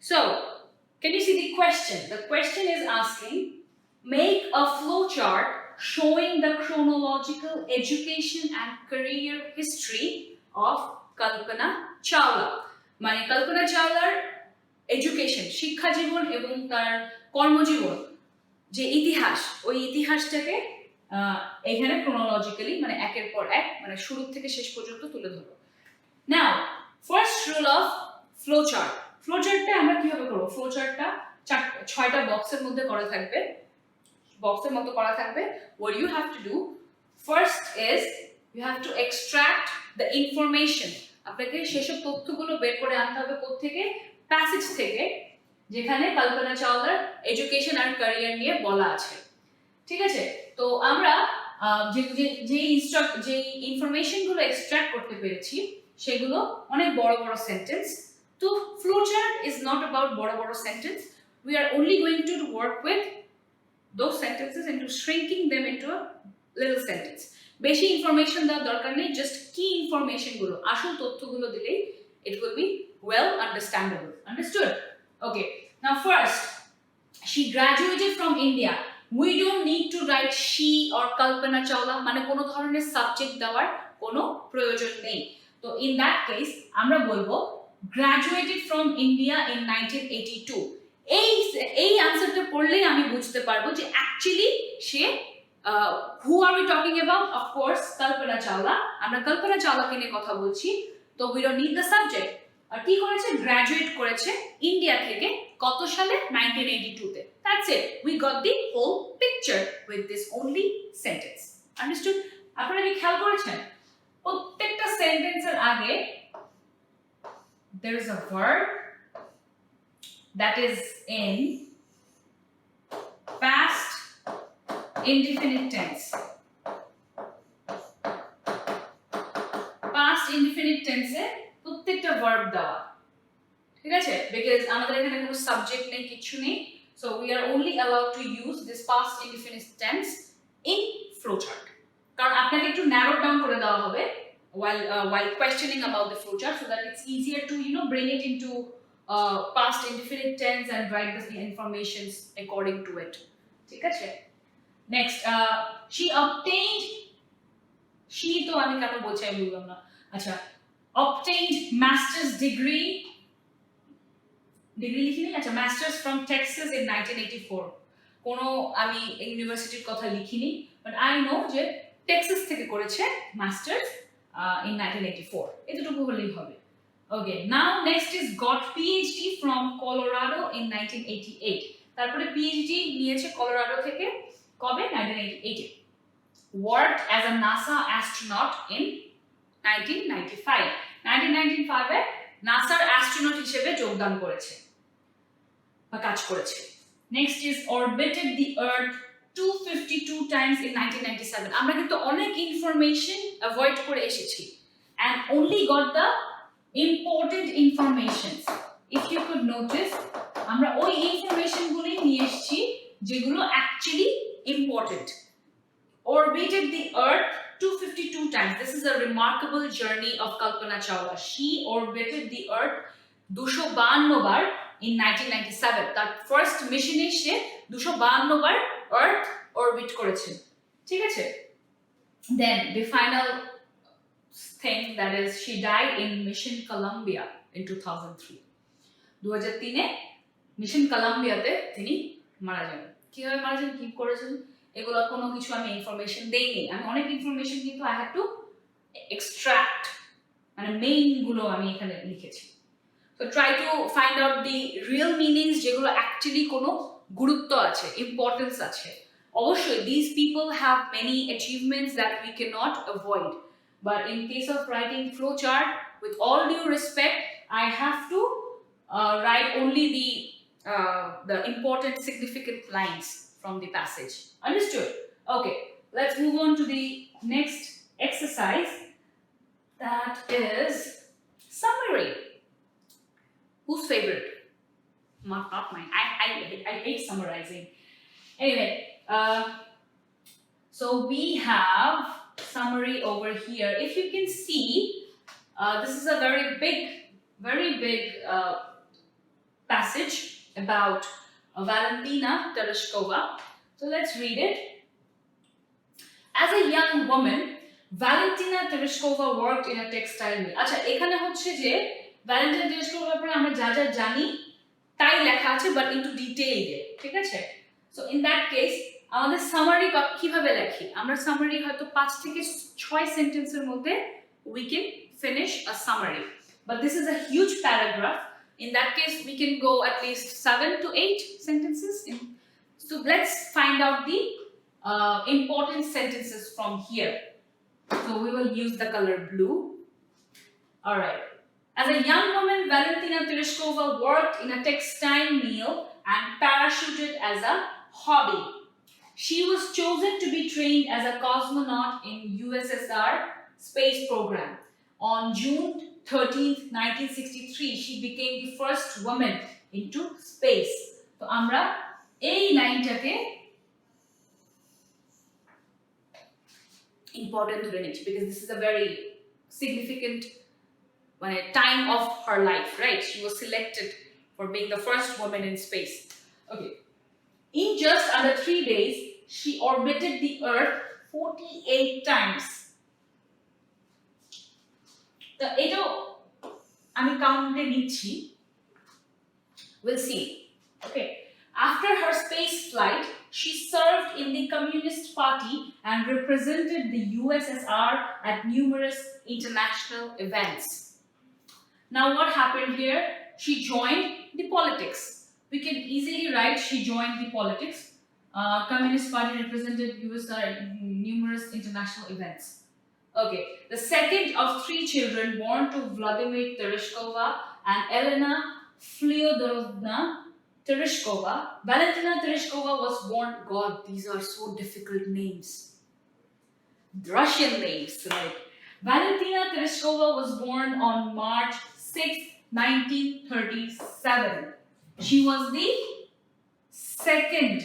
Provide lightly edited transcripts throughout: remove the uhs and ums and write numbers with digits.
So, can you see the question? The question is asking, make a flowchart showing the chronological education and career history of Kalpana Chawla. মানে কল্পনা চাওলার education, শিক্ষা জীবন এবং তার কর্মজীবন যে ইতিহাস, ওই ইতিহাসটাকে এখানে ক্রোনোলজিক্যালি মানে একের পর এক মানে শুরু থেকে শেষ পর্যন্ত তুলে ধরো। নাও ফার্স্ট রুল অফ ফ্লোচার্ট। ফ্লোচার্টটা আমরা কিভাবে করব? ফ্লোচার্টটা 6টা বক্সের মধ্যে করা থাকবে, বক্সের মতো করা থাকবে। What you have to do first is you have to extract the information. আপনাকে সেসব তথ্যগুলো বের করে আনতে হবে কোত্থেকে? প্যাসেজ থেকে, যেখানে কল্পনা চাওলার এডুকেশন আর ক্যারিয়ার নিয়ে বলা আছে। ঠিক আছে, তো আমরা যে ইনফরমেশন গুলো এক্সট্রাক্ট করতে পেরেছি সেগুলো অনেক বড় বড় সেন্টেন্স। তো ফ্লোচার্ট ইজ নট অ্যাবাউট বড় বড় sentence, we are only going to work with those sentences into shrinking them into a little sentence. বেশি ইনফরমেশন দেওয়ার দরকার নেই, জাস্ট কি ইনফরমেশন গুলো, আসল তথ্যগুলো দিলেই it will be well understandable. Understood? Okay, now first, she graduated from India. We don't need to write she or Kalpana Chawla, মানে কোনো ধরনের সাবজেক্ট দেওয়ার কোনো প্রয়োজন নেই। তো in that case আমরা বলবো graduated from India in 1982. এই আনসারটা পড়লেই আমি বুঝতে পারবো যে actually say who are we talking about? Of course Kalpana Chawla. আমরা কল্পনা চাওলাকে নিয়ে কথা বলছি, তো we don't need the subject. আর কি করেছে? গ্রাজুয়েট করেছে ইন্ডিয়া থেকে কত সালে? 1982 তে। That's it. We got the whole picture with this only sentence. Understood? আপনারা কি খেয়াল করেছেন প্রত্যেকটা সেন্টেন্সের আগে there is a verb that is in past indefinite tense. Past indefinite tense এ প্রত্যেকটা ভার্ব দেওয়া, ঠিক আছে? বিকজ আমাদের এখানে কোনো সাবজেক্ট নেই, কিছু নেই, so we are only allowed to use this past indefinite tense in flowchart. কারণ আপনাকে একটু ন্যারো ডাউন করে দেওয়া হবে while questioning about the flowchart so that it's easier to bring it into past indefinite tense and write the informations according to it. ঠিক আছে? Next, she obtained, she তো আমি কেন বলছি আমি বললাম না। আচ্ছা, obtained master's degree লিখিনি, আচ্ছা মাস্টার্স ফ্রম টেক্সাস ইন 1984। কোনো আমি ইউনিভার্সিটির কথা লিখিনি, বাট আই নো যে টেক্সাস থেকে করেছে মাস্টার্স ইন 1984, এতটুকু হলেই হবে। Okay, now next is got PhD from Colorado in 1988। তারপরে পিএইচডি নিয়েছে কলোরাডো থেকে, কবে? 1988 এ। worked as a NASA astronaut in 1995 এ নাসার অ্যাস্ট্রোনট হিসেবে যোগদান করেছে বা কাজ করেছে। Next is orbited the earth 252 times in 1997। আমরা কিন্তু অনেক ইনফরমেশন অ্যাভয়েড করে এসেছি and only got the important information. If you could notice, আমরা ওই ইনফরমেশন গুলোই নিয়ে এসেছি যেগুলো actually important. orbited the earth 252 times. This is a remarkable journey of Kalpana Chawla. She orbited the earth 252 bar in 1997. তার first মিশনে সে 252 বার আর্থ orbit করেছে, ঠিক আছে? Then the final thing, that is she died in Mission Columbia in 2003. 2003 A mission কলাম্বিয়াতে তিনি মারা যান। কিভাবে মারা যান, কি করেছেন, এগুলো কোনো কিছু আমি ইনফরমেশন দেইনি। আমি অনেক ইনফরমেশন কিন্তু আই হ্যাভ টু এক্সট্রাক্ট, মানে মেইন গুলো আমি এখানে লিখেছি। তো try to find out the real meanings, যেগুলো অ্যাকচুয়ালি কোনো গুরুত্ব আছে, ইম্পর্টেন্স আছে। অবশ্যই this people have many achievements that we cannot avoid, but in case of writing flow chart, with all due respect, I have to write only the important significant lines from the passage. Understood? Okay, let's move on to the next exercise, that is summary. Whose favorite? Not mine. I hate summarizing. Anyway, so we have summary over here. If you can see, this is a very big passage about Valentina Tereshkova. So let's read it. As a young woman, Valentina Tereshkova worked in a textile mill. আচ্ছা এখানে হচ্ছে যে Valentina তেরেশকোভার ব্যাপারে আমরা যা যা জানি তাই লেখা আছে বাট ইনটু ডিটেইলে, ঠিক আছে? সো ইন দ্যাট কেস আমাদের সামারি কিভাবে লেখি? আমরা সামারি হয়তো 5 থেকে 6 সেন্টেন্সের মধ্যে we can finish a summary, but this is a huge paragraph. In that case we can go at least 7 to 8 sentences. So let's find out the important sentences from here. So we will use the color blue. All right. As a young woman, Valentina Tereshkova worked in a textile mill and parachuted as a hobby. She was chosen to be trained as a cosmonaut in USSR space program. On June 13th, 1963, she became the first woman into space. So আমরা এই লাইনটাকে important ধরে নিচ্ছি because this is a very significant time of her life, right? She was selected for being the first woman in space. Okay. In just under 3 days, she orbited the Earth 48 times. The eto ami count e nichi. We'll see. Okay. After her space flight, she served in the Communist Party and represented the USSR at numerous international events. Now what happened here? She joined the politics. We can easily write she joined the politics. Communist Party represented USSR at numerous international events. Okay, the second of 3 children born to Vladimir Tereshkova and Elena Flyodorovna Tereshkova. Valentina Tereshkova was born. God, these are so difficult names. Russian names, right? Valentina Tereshkova was born on March 6, 1937. She was the second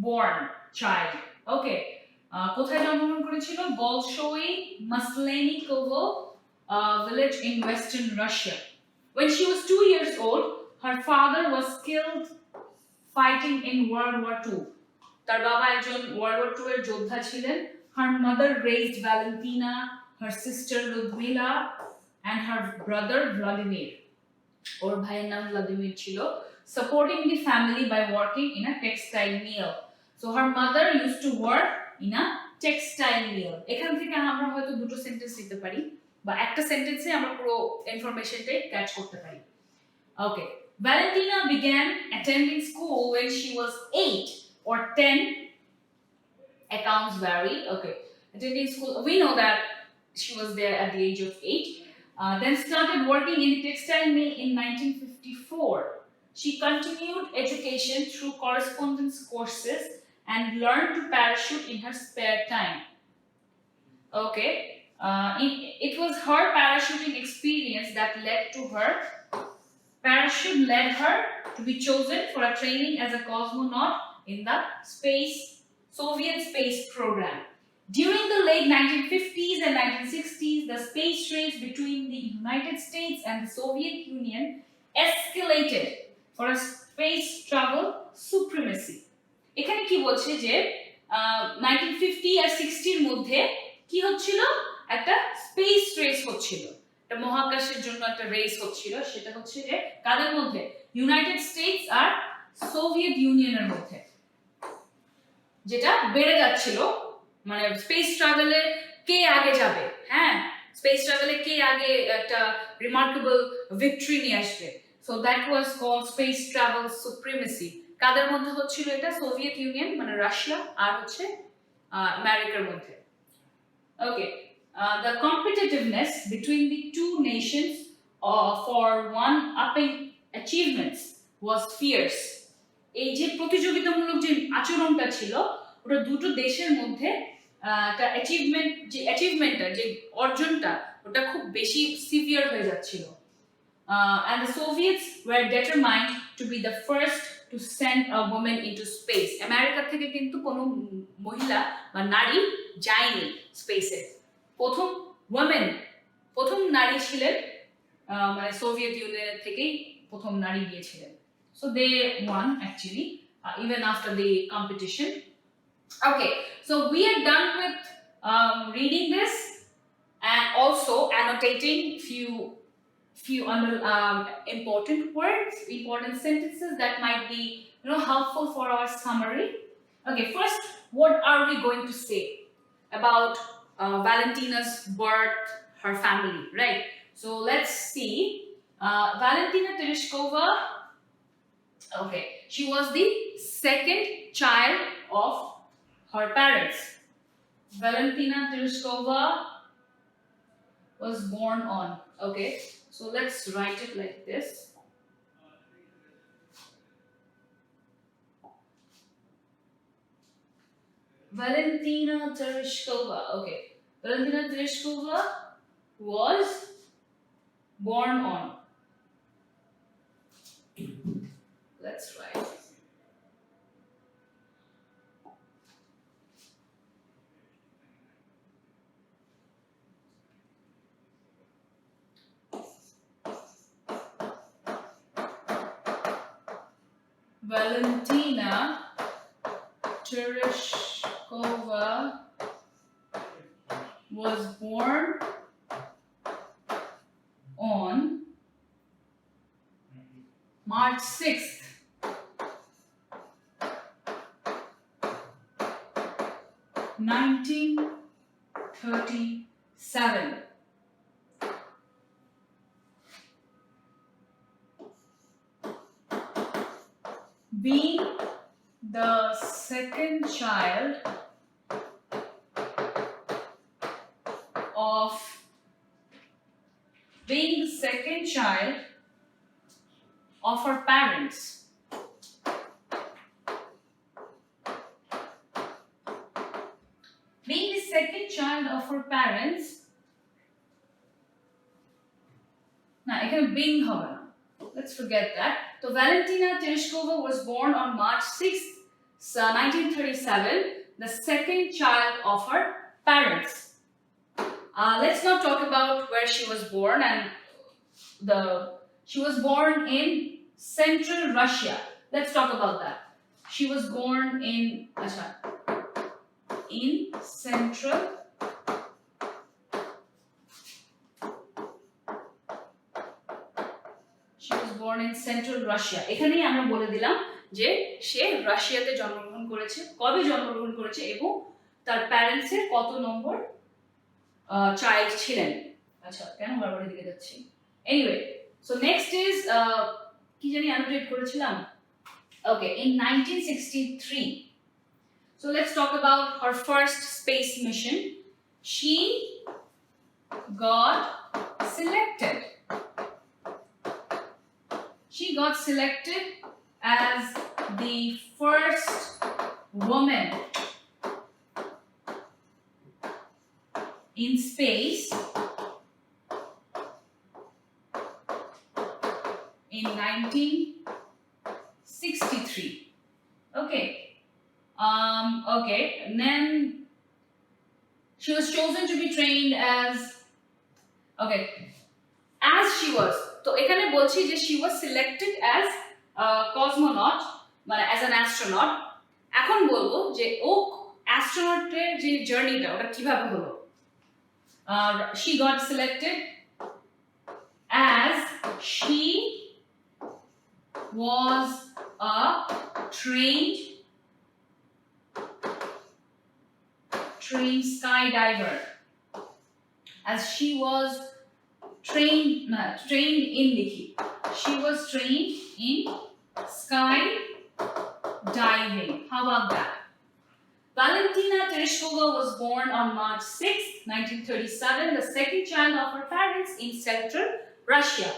born child. Okay. কোথায় জন্মগ্রহণ করেছিল? Bolshoi Maslenikovo village in western Russia. When she was 2 years old, her father was killed fighting in World War II. তার বাবা একজন World War II এর যোদ্ধা ছিলেন. Her mother raised Valentina, her sister Ludmila, and her brother Vladimir. ওর ভাইয়ের নাম Vladimir ছিল. Supporting the family by working in a textile mill. So her mother used to work in a textile mill. এখান থেকে আমরা হয়তো দুটো sentence দিতে পারি বা একটা সেন্টেন্সে আমরা পুরো ইনফরমেশনটাই ক্যাচ করতে পারি. Okay. Valentina began attending school when she was 8 or 10. Accounts vary. Okay. Attending school, we know that she was there at the age of 8. Then started working in the textile mill in 1954. She continued education through correspondence courses and learned to parachute in her spare time. Okay. It was her parachuting experience that led her to be chosen for a training as a cosmonaut in the Soviet space program. During the late 1950s and 1960s, the space race between the United States and the Soviet Union escalated for a space travel supremacy. এখানে কি বলছে যে 1950 আর 60 এর মধ্যে কি হচ্ছিল? একটা space race হচ্ছিল, একটা মহাকাশের জন্য একটা রেস হচ্ছিল। সেটা হচ্ছে যে কাদের মধ্যে? ইউনাইটেড স্টেটস আর সোভিয়েত ইউনিয়নের মধ্যে, যেটা বেড়ে যাচ্ছিল। মানে স্পেস ট্রাভেলে কে আগে যাবে, হ্যাঁ, স্পেস ট্রাভেলে কে আগে একটা রিমার্কেবল ভিক্টরি নিয়ে আসবে। So that was called space travel supremacy. কাদের মধ্যে হচ্ছিল এটা? সোভিয়েত ইউনিয়ন মানে রাশিয়া আর হচ্ছে আমেরিকার মধ্যে। ওকে, the competitiveness between the two nations for one-upping achievements was fierce. এই যে প্রতিযোগিতামূলক যে আচরণটা ছিল ওটা দুটো দেশের মধ্যে একটা অ্যাচিভমেন্টটা যে অর্জনটা ওটা খুব বেশি সিভিয়ার হয়ে যাচ্ছিল। And the Soviets were determined to be the first to send a woman into space. America থেকে কিন্তু কোনো মহিলা বা নারী যায়নি স্পেসে। প্রথম নারী ছিলেন মানে সোভিয়েত ইউনিয়নের থেকেই প্রথম নারী গিয়েছিলেন। So they won actually, even after the competition. Okay, so we are done with reading this and also annotating few important words, important sentences that might be helpful for our summary. Okay, first, what are we going to say about Valentina's birth, her family, right? So let's see. Valentina Tereshkova, okay, she was the second child of her parents. Valentina Tereshkova was born on, okay, so let's write it like this. Valentina Tereshkova, okay, Valentina Tereshkova was born on, let's write. Valentina Tereshkova was born on March 6th, 1937. Being the second child of her parents. Being the second child of her parents. Now, এখানে being হবে না. Let's forget that. So Valentina Tereshkova was born on March 6th, 1937, the second child of her parents. Let's now talk about where she was born, and she was born in Central Russia. Let's talk about that. She was born in Central Central Russia. এখানেই আমরা বলে দিলাম যে সে রাশিয়াতে জন্মগ্রহণ করেছে, কবে জন্মগ্রহণ করেছে এবং তার প্যারেন্টস এর কত নম্বর চাইল্ড ছিলেন। আচ্ছা, কেন বারবার এদিকে যাচ্ছি? এনিওয়ে, সো নেক্সট ইজ কি জানি অ্যানোটেট করেছিলাম। ওকে, in 1963. So let's talk about her first space mission. She got selected. She got selected as the first woman in space in 1963. Okay. Okay, and then she was chosen to be trained as she was. তো এখানে বলছি যে she was selected as a cosmonaut, মানে as an astronaut. এখন বলবো যে ও অ্যাস্ট্রোনটের যে জার্নিটা ওটা কিভাবে হলো। She got selected as she was a trained skydiver, as she was trained in Likhi. She was trained in skydiving. How about that? Valentina Tereshkova was born on March 6th, 1937, the second child of her parents in Central Russia.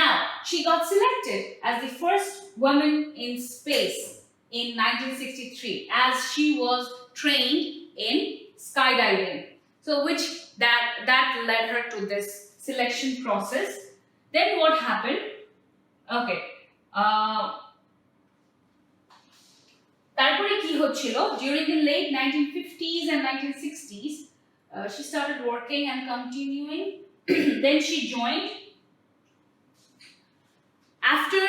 Now, she got selected as the first woman in space in 1963, as she was trained in skydiving. So that led her to this selection process. Then what happened? Okay. তারপরে কি হচ্ছিল? During the late 1950s and 1960s, she started working and continuing. Then she joined. After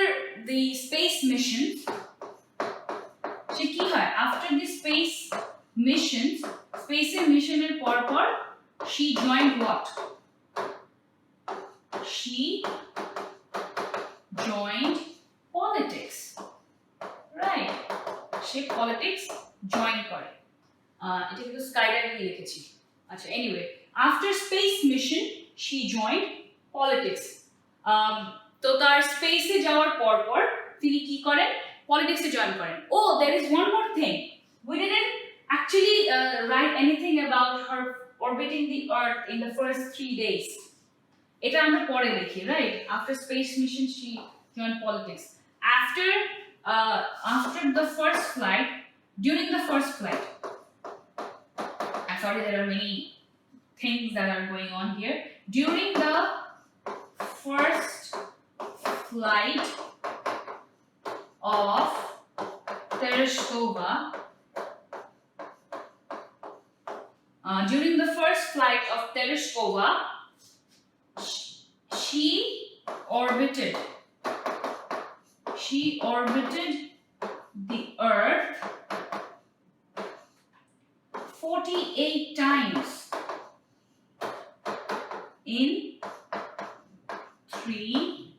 the space missions সে কি হয় after the space missions space মিশনের পর she joined what she joined politics right she politics join করে এটা কিন্তু skydiving লিখেছি আচ্ছা anyway after space mission she joined politics তো তার স্পেসে যাওয়ার পর তিনি কি করেন পলিটিক্সে জয়েন করেন oh there is one more thing we didn't actually write anything about her orbiting the earth in the first 3 days এটা আমরা পরে দেখি right after space mission she joined politics after the first flight during the first flight I'm sorry there are many things that are going on here during the first flight of Tereshkova during the first flight of Tereshkova she orbited the earth 48 times in 3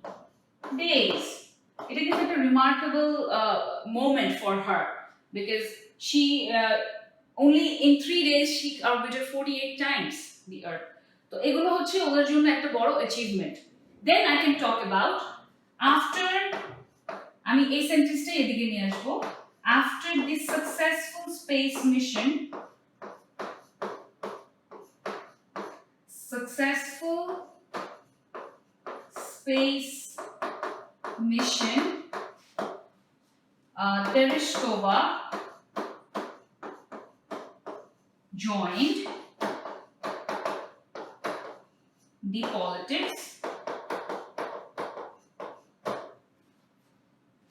days it is a remarkable moment for her because she only in 3 days she orbited 48 times the earth তো এগুলো হচ্ছে ওদের জন্য একটা বড় achievement then I can talk about after আমি এই সেন্টেন্সটা এদিকে নিয়ে আসবো after this successful space mission Tereshkova joined the politics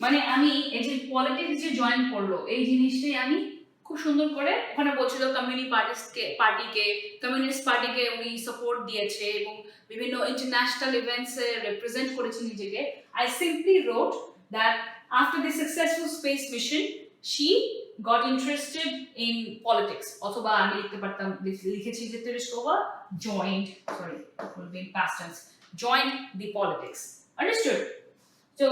মানে আমি এই যে পলিটিক্স যে জয়েন করলো এই জিনিসটাই আমি খুব সুন্দর করে ওখানে বলছিল কমিউনিস্ট পার্টিকে উনি সাপোর্ট দিয়েছে এবং বিভিন্ন ইন্টারন্যাশনাল ইভেন্টসে রিপ্রেজেন্ট করেছে নিজেকে I simply wrote that after the successful space mission she got interested in politics অথবা আমি লিখতে পারতাম লিখেছি যে Tereshkova joined will be in past tense joined the politics understood so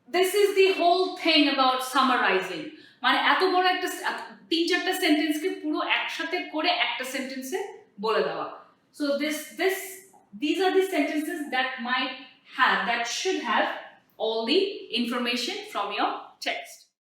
this is the whole thing about summarizing মানে এত বড় একটা 3-4টা সেন্টেন্সকে পুরো একসাথে করে একটা সেন্টেন্সে বলে দেওয়া so these are the sentences that should have all the information from your text